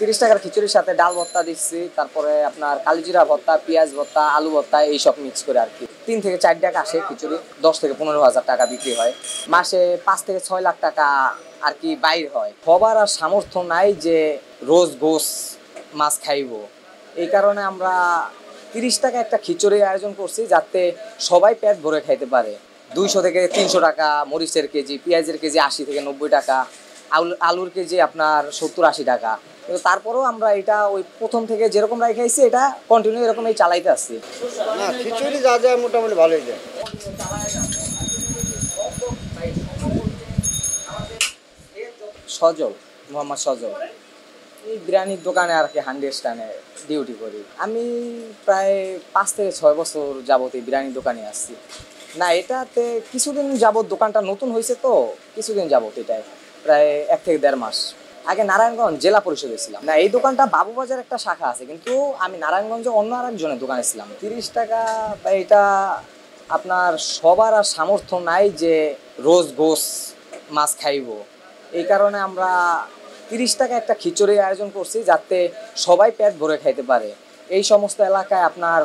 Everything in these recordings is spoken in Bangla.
30 টাকার খিচুড়ির সাথে ডাল ভর্তা দিচ্ছি, তারপরে আপনার কালিজিরা ভর্তা, পেঁয়াজ ভর্তা, আলু ভর্তা এইসব মিক্স করে আর কি। 3 থেকে 4 টাকা আসে খিচুড়ি, 10 থেকে 15,000 টাকা বিক্রি হয়। মাসে 5 থেকে 6 লাখ টাকা আর কি বাইর হয়। সবার আর সামর্থ্য নাই যে রোজ গোস মাছ খাইব, এই কারণে আমরা 30 টাকা একটা খিচুড়ির আয়োজন করছি যাতে সবাই পেট ভরে খাইতে পারে। 200 থেকে 300 টাকা মরিচের কেজি, পেঁয়াজের কেজি 80 থেকে 90 টাকা, আলুর কেজি আপনার 70-80 টাকা। কিন্তু তারপরেও আমরা এটা ওই প্রথম থেকে যেরকম রাখাইছি এটা কন্টিনিউ এরকমই চালাইতে আসছি। না, খিচুড়ি যা যায় মোটামুটি ভালোই যায়। সজল, মোহাম্মদ সজল, এই বিরিয়ানির দোকানে আর কি 100 স্টানে ডিউটি করি। আমি প্রায় 5 থেকে 6 বছর যাবত এই বিরিয়ানির দোকানে আসছি। না, এটাতে কিছুদিন যাবত, দোকানটা নতুন হয়েছে তো কিছুদিন যাবত, এটাই প্রায় 1 থেকে 1.5 মাস। আগে নারায়ণগঞ্জ জেলা পরিষদে ছিলাম। না, এই দোকানটা বাবুবাজার একটা শাখা আছে, কিন্তু আমি নারায়ণগঞ্জে অন্য আরেকজনের দোকানে ছিলাম। 30 টাকা বা এটা আপনার সবার আর সামর্থ্য নাই যে রোজ গোস মাছ খাইব, এই কারণে আমরা 30 টাকা একটা খিচুড়ির আয়োজন করছি যাতে সবাই পেট ভরে খাইতে পারে। এই সমস্ত এলাকায় আপনার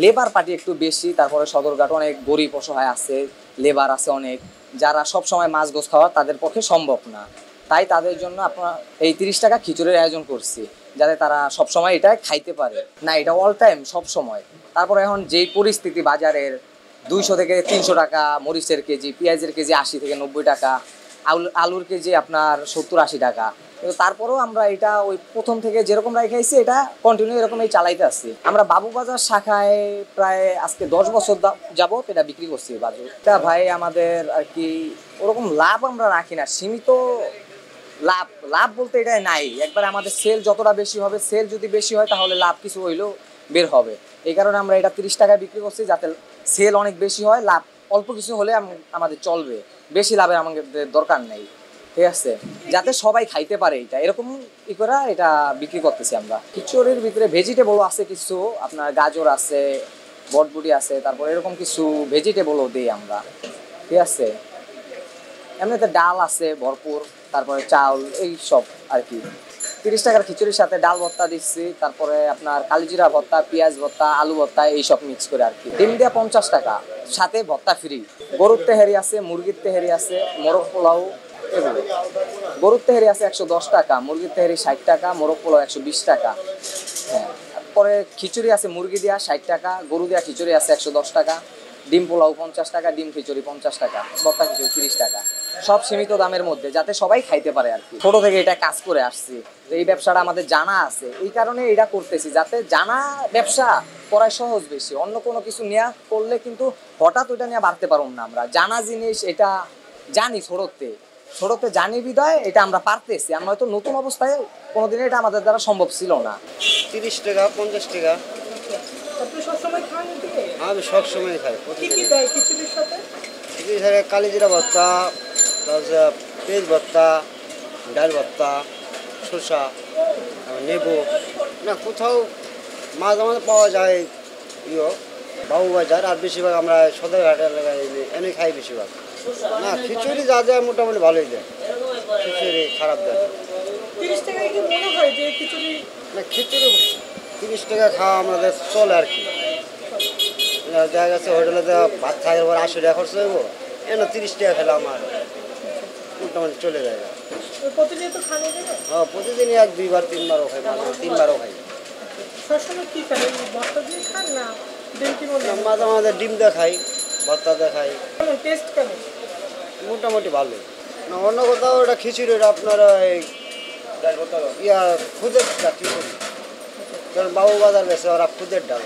লেবার পার্টি একটু বেশি, তারপরে সদরঘাট অনেক গরিব অসহায় আছে, লেবার আছে অনেক, যারা সব সময় মাছ গোছ খাওয়া তাদের পক্ষে সম্ভব না। তাই তাদের জন্য আপনার এই 30 টাকা খিচুড়ির আয়োজন করছি যাতে তারা সব সময় এটা খাইতে পারে। না, এটা অল টাইম সব সময়। তারপরে এখন যেই পরিস্থিতি বাজারের, 200 থেকে 300 টাকা মরিচের কেজি, পেঁয়াজের কেজি 80 থেকে 90 টাকা, আলুর কেজি আপনার 70-80 টাকা। কিন্তু তারপরেও আমরা এটা ওই প্রথম থেকে যেরকম রাখাইছি এটা কন্টিনিউ এরকমই চালাইতে আসছি। আমরা বাবুবাজার শাখায় প্রায় আজকে 10 বছর যাবত এটা বিক্রি করছি বাজার। এটা ভাই আমাদের আর কি ওরকম লাভ আমরা রাখি না, সীমিত লাভ। লাভ বলতে এটাই নাই, একবার আমাদের সেল যতটা বেশি হবে, সেল যদি বেশি হয় তাহলে লাভ কিছু হইলেও বের হবে। এই কারণে আমরা এটা 30 টাকায় বিক্রি করছি যাতে সেল অনেক বেশি হয়, লাভ অল্প কিছু হলে আমাদের চলবে, বেশি লাভের আমাদের দরকার নেই। ঠিক আছে, যাতে সবাই খাইতে পারে এটা এরকম ই করে এটা বিক্রি করতেছি আমরা। খিচুড়ির ভিতরে ভেজিটেবল আছে কিছু, আপনার গাজর আছে, বটবুটি আছে, তারপর এরকম কিছু ভেজিটেবলও দিই আমরা। ঠিক আছে, এমনিতে ডাল আছে ভরপুর, তারপরে চাউল, এই সব আর কি। 30 টাকার খিচুড়ির সাথে ডাল ভর্তা দিচ্ছি, তারপরে আপনার কালিজিরা ভর্তা, পেঁয়াজ ভর্তা, আলু ভর্তা এইসব মিক্স করে আর কি। ডিম দিয়ে 50 টাকা, সাথে ভর্তা ফ্রি। গরুর তেহারি আছে, মুরগির তেহারি আছে, মোরগ পোলাও এগুলো। গরুর তেহারি আছে 110 টাকা, মুরগির তেহারি 60 টাকা, মোরগ পোলাও 120 টাকা। হ্যাঁ, তারপরে খিচুড়ি আছে মুরগি দেওয়া 60 টাকা, গরু দেওয়া খিচুড়ি আছে 110 টাকা, ডিম পোলাও 50 টাকা, ডিম খিচুড়ি 50 টাকা, ভর্তা খিচুড়ি 30 টাকা। সব সীমিত দামের মধ্যে যাতে সবাই খাইতে পারে আর কি। ছোট থেকে এটা কাজ করে আসছি, এই ব্যবসাটা আমাদের জানা আছে, এই কারণে এটা করতেছি যাতে জানা ব্যবসা করাই সহজ বেশি। অন্য কোনো কিছু নেওয়া করলে কিন্তু হঠাৎ ওইটা নিয়ে বাড়তে পারব না। আমরা জানা জিনিস এটা জানি, ছোটতে জানি বিদায় এটা আমরা পারতেছি। আমরা হয়তো নতুন অবস্থায় কোনোদিন এটা আমাদের দ্বারা সম্ভব ছিল না। 30 টাকা 50 টাকা। আপনি সবসময় খান? আমি সবসময় খাই। খিচুড়ির সাথে কালিজিরা ভর্তা, তারপর পেঁয়াজ ভর্তা, ডাল ভর্তা, শসা, নেবু। না, কোথাও মাছ আমাদের পাওয়া যায় বাবুবাজার, আর বেশিরভাগ আমরা সদরঘাট এলাকায় এনে খাই বেশিরভাগ। না, খিচুড়ি যা যায় মোটামুটি ভালোই দেয়, খিচুড়ি খারাপ দেয়। 30 টাকায় কি মনে হয় যে খিচুড়ি? না, খিচুড়ি 30 টাকা খাওয়া আমাদের চলে আর কি। দেখা গেছে হোটেলে তো ভাত খাওয়ার পর 80 টাকা খরচ হইব, এনে 30 টাকা খেলে আমার মোটামুটি চলে যায়। প্রতিদিন তো খান? হ্যাঁ, প্রতিদিনই 1-2বার 3বারও খাই, 3বারও খাই। সবসময় কি খান? ভর্তা দিয়ে খান না ডিম? কি মনে হয়? মাঝে মাঝে ডিম দিয়ে খাই, ভর্তা দিয়ে খাই। কেমন টেস্ট কেমন? মোটামুটি ভালোই। না, অন্য কোথাও ওটা খিচুড়ির আপনার খুদের খিচুড়ি, কারণ বাবুবাজার গেছে ওরা খুদের ডাল,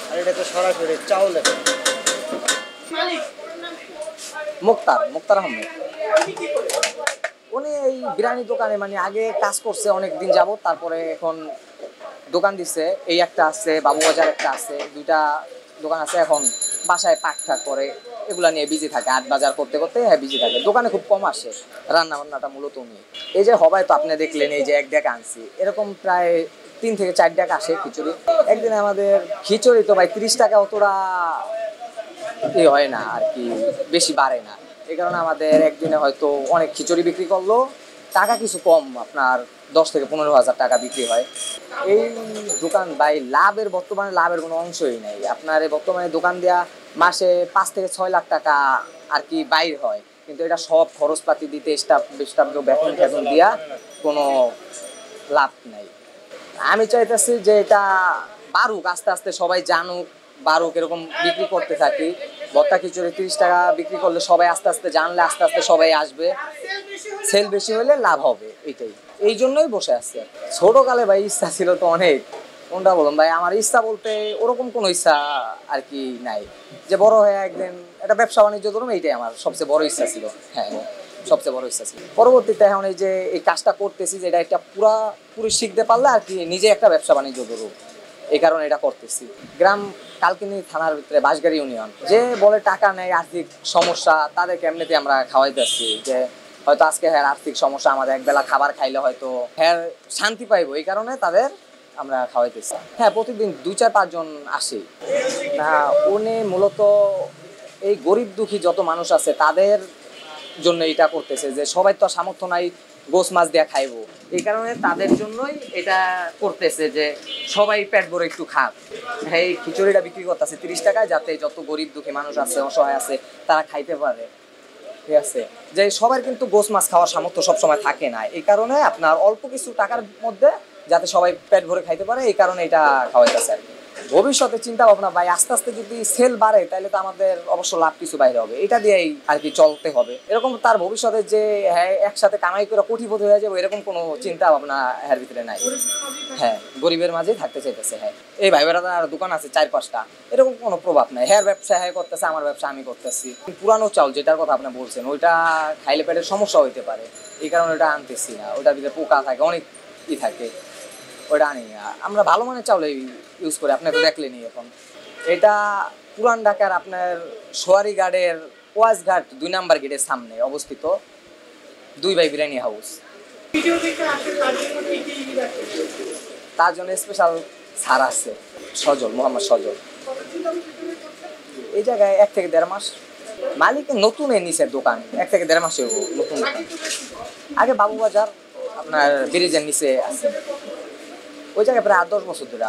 আর এটা তো সরাসরি চাউলের। মুক্তার আহমেদ, উনি এই বিরিয়ানি দোকানে মানে আগে কাজ করছে অনেক দিন যাবত, তারপরে এখন দোকান দিচ্ছে। এই একটা আছে, বাবুবাজার একটা আছে, 2টা দোকান আছে। এখন বাসায় পাক ঠাক করে এগুলা নিয়ে বিজি থাকে, আট বাজার করতে করতে বিজি থাকে। দোকানে খুব কম আসে, রান্না বান্নাটা মূলত উনি। এই যে হবাই তো আপনি দেখলেন, এই যে 1 ডেক আনছি, এরকম প্রায় 3 থেকে 4 ডেক আসে খিচুড়ি একদিনে আমাদের। খিচুড়ি তো ভাই 30 টাকা অতটা হয় না আর কি, বেশি বাড়ে না। এই কারণে আমাদের একদিনে হয়তো অনেক খিচুড়ি বিক্রি করলো, টাকা কিছু কম আপনার 10 থেকে 15 হাজার টাকা বিক্রি হয়। এই দোকান ভাই বর্তমানে লাভের কোনো অংশই নেই। আপনার এই বর্তমানে দোকান দেওয়া মাসে 5 থেকে 6 লাখ টাকা আর কি বাইর হয়, কিন্তু এটা সব খরচপাতি দিতে স্টাফ বেতন টেতন দিয়া কোনো লাভ নাই। আমি চাইতেছি যে এটা বাড়ুক, আস্তে আস্তে সবাই জানুক, বাড়ুক, এরকম বিক্রি করতে থাকি। ভর্তা খিচুড়ি 30 টাকা বিক্রি করলে সবাই আস্তে আস্তে জানলে আস্তে আস্তে সবাই আসবে, সেল বেশি হলে লাভ হবে, এটাই। এই জন্যই বসে আছে। ছোটকালে ভাই ইচ্ছা ছিল তো অনেক, কোনটা বলুন ভাই, আমার ইচ্ছা বলতে ওরকম কোনো ইচ্ছা আর কি নাই যে বড় হয়ে একদিন একটা ব্যবসা বাণিজ্য করুন, এইটাই আমার সবচেয়ে বড় ইচ্ছা ছিল। হ্যাঁ, সবচেয়ে বড় ইচ্ছা ছিল। পরবর্তীতে এখন এই যে এই কাজটা করতেছি, যে এটা একটা পুরো শিখতে পারলে আর কি নিজে একটা ব্যবসা বাণিজ্য করবো, এই কারণে এটা করতেছি। গ্রাম কালকিনি থানার ভিতরে বাঁশগাড়ি ইউনিয়ন। যে বলে টাকা নেই, আর্থিক সমস্যা, তাদেরকে এমনিতে আমরা খাওয়াইতেছি, যে হয়তো আজকে হ্যাঁ আর্থিক সমস্যা, আমাদের একবেলা খাবার খাইলে হয়তো হ্যাঁ শান্তি পাইবো, এই কারণে তাদের আমরা খাওয়াইতেছি। হ্যাঁ, প্রতিদিন 2-4-5 জন আসে। না, উনি মূলত এই গরিব দুঃখী যত মানুষ আছে তাদের জন্য এটা করতেছে, যে সবাই তো সামর্থ্য নাই গোস মাছ দিয়ে খাইবো, এই কারণে তাদের জন্যই এটা করতেছে, যে সবাই পেট ভরে একটু খাক। হ্যাঁ, এই খিচুড়িটা বিক্রি করতেছে 30 টাকায়, যাতে যত গরিব দুঃখী মানুষ আছে, অসহায় আছে, তারা খাইতে পারে। ঠিক আছে, যে সবার কিন্তু গোস মাছ খাওয়ার সামর্থ্য সবসময় থাকে না, এই কারণে আপনার অল্প কিছু টাকার মধ্যে যাতে সবাই পেট ভরে খাইতে পারে, এই কারণে এটা খাওয়াইতেছে আর কি। ভবিষ্যতে চিন্তা ভাবনা ভাই, আস্তে আস্তে যদি সেল বাড়ে তাহলে তো আমাদের অবশ্য লাভ কিছু বাইরে হবে, এটা দিয়েই আর কি চলতে হবে। এরকম তার ভবিষ্যতে যে হ্যাঁ একসাথে কামাই করে কোটিপতি হয়ে যাবে, এরকম কোনো চিন্তা ভাবনা এর ভিতরে নাই। হ্যাঁ, গরিবের মাঝেই থাকতে চাইতেছে। হ্যাঁ, এই ভাই বেড়াদার দোকান আছে 4-5টা, এরকম কোনো প্রভাব নাই। হ্যাঁ, ব্যবসা হ্যাঁ করতেছে, আমার ব্যবসা আমি করতেছি। পুরানো চাউল যেটার কথা আপনি বলছেন, ওইটা খাইলে পেটের সমস্যা হইতে পারে, এই কারণে ওটা আনতেছি না। ওটার ভিতরে পোকা থাকে, অনেক থাকে, ওটা আনি না। আমরা ভালো মানের চাউল ইউজ করি, আপনি তো দেখলেনি। এখন এটা পুরান ঢাকার আপনার সোয়ারি ঘাটের ওয়াজ ঘাট 2 নাম্বার গেটের সামনে অবস্থিত 2 ভাই বিরিয়ানি হাউস। ভিডিও দেখে আসে তার জন্য কি কি রাখে? তার জন্য স্পেশাল ছাড় আছে। সজল, মোহাম্মদ সজল। এই জায়গায় 1 থেকে 1.5 মাস। মালিক নতুন নিচের দোকান, 1 থেকে 1.5 মাসে নতুন দোকান। আগে বাবুবাজার আপনার ব্রিজের নিচে আছে, ওই জায়গায় প্রায় 8-10 বছর ধরে।